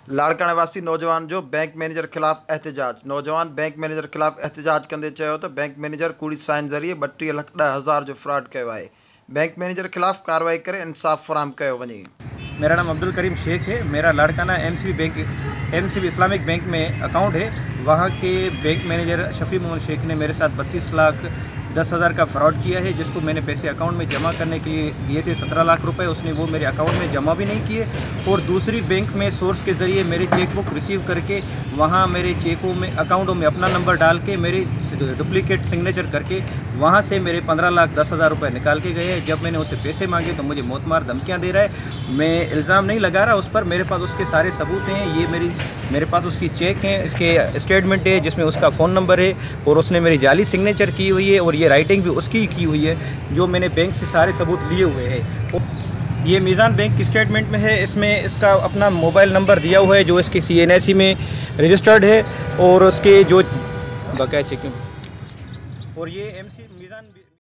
लाड़का निवासी नौजवान जो बैंक मैनेजर खिलाफ एहतजाज। नौजवान बैंक मैनेजर खिलाफ एहतजाज कंदे चयो त बैंक मैनेजर कूड़ी साइन ज़रिए 32,10,000 जो फ्रॉड कयो आहे। बैंक मैनेजर खिलाफ कार्रवाई करे इंसाफ फराहम कयो वञे। मेरा नाम अब्दुल करीम शेख है। मेरा लाड़काना एमसीबी इस्लामिक बैंक में अकाउंट है। वहाँ के बैंक मैनेजर शफी मोहम्मद शेख ने मेरे साथ 32,10,000 का फ्रॉड किया है, जिसको मैंने पैसे अकाउंट में जमा करने के लिए दिए थे 17 लाख रुपए। उसने वो मेरे अकाउंट में जमा भी नहीं किए और दूसरी बैंक में सोर्स के ज़रिए मेरे चेकबुक रिसीव करके वहाँ मेरे चेकों में अकाउंटों में अपना नंबर डाल के मेरे डुप्लीकेट सिग्नेचर करके वहाँ से मेरे 15,10,000 रुपये निकाल के गए हैं। जब मैंने उसे पैसे मांगे तो मुझे मौत मार धमकियाँ दे रहा है। मैं इल्ज़ाम नहीं लगा रहा उस पर, मेरे पास उसके सारे सबूत हैं। ये मेरे पास उसकी चेक हैं, इसके स्टेटमेंट है जिसमें उसका फ़ोन नंबर है और उसने मेरी जाली सिग्नेचर की हुई है और ये राइटिंग भी उसकी ही की हुई है, जो मैंने बैंक से सारे सबूत लिए हुए हैं। ये मीज़ान बैंक की स्टेटमेंट में है। इसमें इसका अपना मोबाइल नंबर दिया हुआ है जो इसके CNSE में रजिस्टर्ड है और उसके जो बकाया चेकिंग और ये MC मीज़ान